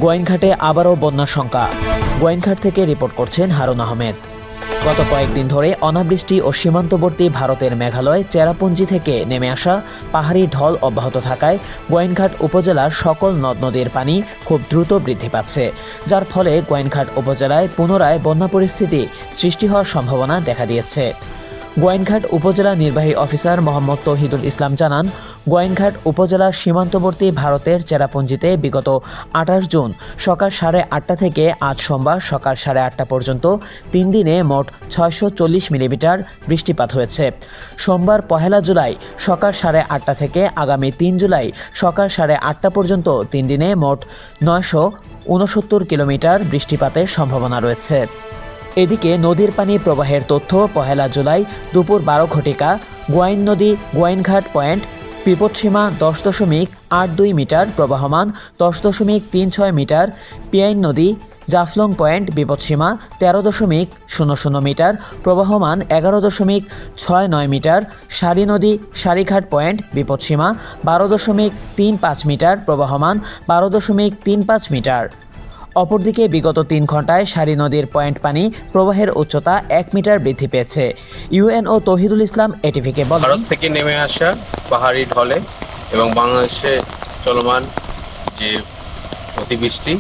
গোয়াইনঘাটে আবারও বন্যার শঙ্কা। গোয়াইনঘাট থেকে রিপোর্ট করছেন হারুন আহমেদ। গত কয়েকদিন ধরে অনাবৃষ্টি ও সীমান্তবর্তী ভারতের মেঘালয় চেরাপুঞ্জি থেকে নেমে আসা পাহাড়ি ঢল অব্যাহত থাকায় গোয়াইনঘাট উপজেলার সকল নদ নদীর পানি খুব দ্রুত বৃদ্ধি পাচ্ছে, যার ফলে গোয়াইনঘাট উপজেলায় পুনরায় বন্যা পরিস্থিতি সৃষ্টি হওয়ার সম্ভাবনা দেখা দিয়েছে। গোয়াইনঘাট উপজেলা নির্বাহী অফিসার মোহাম্মদ তৌহিদুল ইসলাম জানান, গোয়াইনঘাট উপজেলার সীমান্তবর্তী ভারতের চেরাপুঞ্জিতে বিগত ২৮ জুন সকাল ৮:৩০ থেকে আজ সোমবার সকাল ৮:৩০ পর্যন্ত ৩ দিনে মোট ৬৪০ মিলিমিটার বৃষ্টিপাত হয়েছে। সোমবার ১ জুলাই সকাল ৮:৩০ থেকে আগামী ৩ জুলাই সকাল ৮:৩০ পর্যন্ত ৩ দিনে মোট ৯৬৯ কিলোমিটার বৃষ্টিপাতের সম্ভাবনা রয়েছে। এদিকে নদীর পানি প্রবাহের তথ্য ১ জুলাই দুপুর ১২ ঘটিকা গোয়াইন নদী গোয়াইনঘাট পয়েন্ট বিপদসীমা ১০.৮২ মিটার প্রবাহমান ১০.৩৬ মিটার, পিয়াইন নদী জাফলং পয়েন্ট বিপদসীমা ১৩.০০ মিটার প্রবাহমান ১১.৬৯ মিটার, সারি নদী সারিঘাট পয়েন্ট বিপদসীমা ১২.৩৫ মিটার প্রবাহমান ১২.৩৫ মিটার। অপরদিকে বিগত ৩ ঘন্টায় সারি নদীর পয়েন্ট পানি প্রবাহের উচ্চতা ১ মিটার বৃদ্ধি পেয়েছে। ইউএনও তৌহিদুল ইসলাম এটিভিকে বলেন, ভারত থেকে নেমে আসা পাহাড়ি ঢলে এবং বাংলাদেশে চলমান যে অতিবৃষ্টি,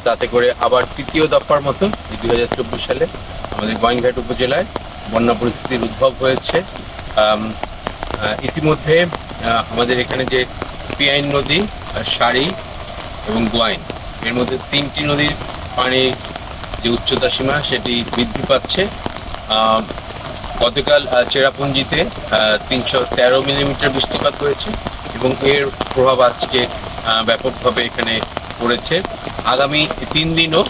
তাতে করে আবার তৃতীয় দফার মতো ২০২৪ সালে আমাদের গোয়াইনঘাট উপজেলায় বন্যা পরিস্থিতির উদ্ভব হয়েছে। ইতিমধ্যে আমাদের এখানে যে পিয়াইন নদী, সারি এবং গোয়াইন, এর মধ্যে ৩টি নদীর পানির যে উচ্চতা সীমা সেটি বৃদ্ধি পাচ্ছে। গতকাল চেরাপুঞ্জিতে ৩১৩ মিলিমিটার বৃষ্টিপাত হয়েছে এবং এর প্রভাব আজকে ব্যাপকভাবে এখানে পড়েছে। আগামী ৩ দিনও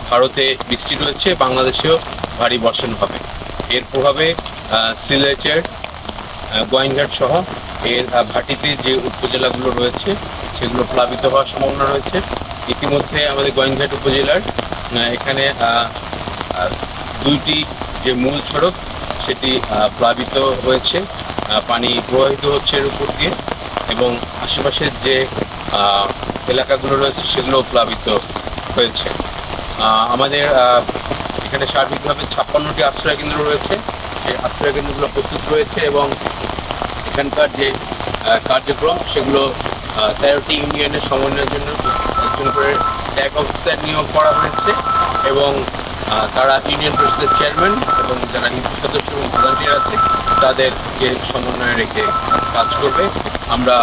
ভারতে বৃষ্টি রয়েছে, বাংলাদেশেও ভারী বর্ষণ হবে। এর প্রভাবে সিলেটের গোয়াইনঘাট সহ এর ভাটিতে যে উপজেলাগুলো রয়েছে সেগুলো প্লাবিত হওয়ার সম্ভাবনা রয়েছে। ইতিমধ্যে আমাদের গোয়াইনঘাট উপজেলার এখানে ২টি যে মূল সড়ক সেটি প্লাবিত হয়েছে, পানি প্রবাহিত হচ্ছে এর উপর দিয়ে, এবং আশেপাশের যে এলাকাগুলো রয়েছে সেগুলো প্লাবিত হয়েছে। আমাদের এখানে সার্বিকভাবে ৫৬টি আশ্রয়কেন্দ্র রয়েছে, সেই আশ্রয়কেন্দ্রগুলো প্রস্তুত রয়েছে এবং এখানকার যে কার্যক্রম সেগুলো ১৩টি ইউনিয়নের সমন্বয়ের জন্য একজন করে ট্যাগ অফিসার নিয়োগ করা হয়েছে এবং তারা ইউনিয়ন পরিষদের চেয়ারম্যান এবং যারা সদস্য এবং ভলান্টিয়ার আছে তাদেরকে সমন্বয়ে রেখে কাজ করবে। আমরা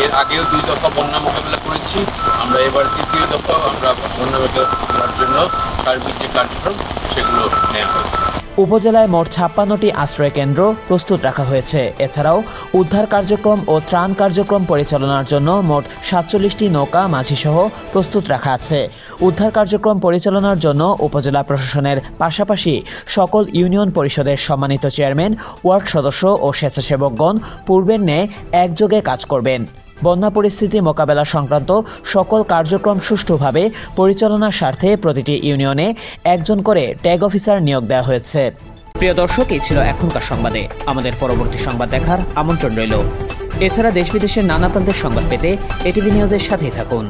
এর আগেও ২ দফা বন্যা মোকাবিলা করেছি, আমরা এবার ৩য় দফা আমরা বন্যা মোকাবিলার জন্য সার্বিক যে কার্যক্রম সেগুলো নেওয়া হয়েছে। উপজেলায় মোট ৫৬টি আশ্রয়কেন্দ্র প্রস্তুত রাখা হয়েছে। এছাড়াও উদ্ধার কার্যক্রম ও ত্রাণ কার্যক্রম পরিচালনার জন্য মোট ৪৭টি নৌকা মাঝিসহ প্রস্তুত রাখা আছে। উদ্ধার কার্যক্রম পরিচালনার জন্য উপজেলা প্রশাসনের পাশাপাশি সকল ইউনিয়ন পরিষদের সম্মানিত চেয়ারম্যান, ওয়ার্ড সদস্য ও স্বেচ্ছাসেবকগণ পূর্বের ন্যায় একযোগে কাজ করবেন। বন্যা পরিস্থিতি মোকাবেলা সংক্রান্ত সকল কার্যক্রম সুষ্ঠুভাবে পরিচালনার স্বার্থে প্রতিটি ইউনিয়নে একজন করে ট্যাগ অফিসার নিয়োগ দেওয়া হয়েছে। প্রিয় দর্শক, এই ছিল এখনকার সংবাদে। আমাদের পরবর্তী সংবাদ দেখার আমন্ত্রণ রইল। এছাড়া দেশ বিদেশের নানা প্রান্তের সংবাদ পেতে এটিভি নিউজের সাথেই থাকুন।